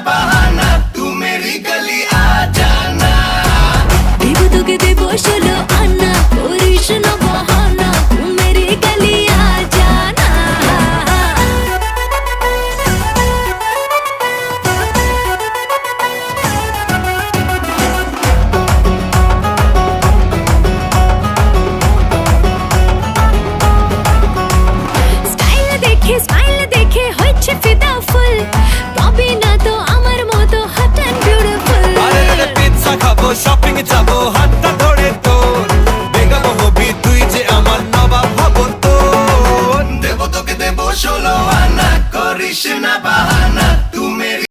बहाना, तू मेरी गली आ जाना। देव তোকে দেব 16 আনা, করিস না বাহানা, তুই মেরি গলি আ জানা। স্মাইল দেখে হচ্ছে ফিদা ফুল, পাবি না তো আমার মতো হট এন্ড বিউটিফুল। আরে রে পিৎজা খাবো, শপিং যাবো, হাতটা ধরে তোর বেগম হবি তুই যে আমার নবাব হব তোর। দেব তোকে দেব 16 আনা, করিস না বাহানা।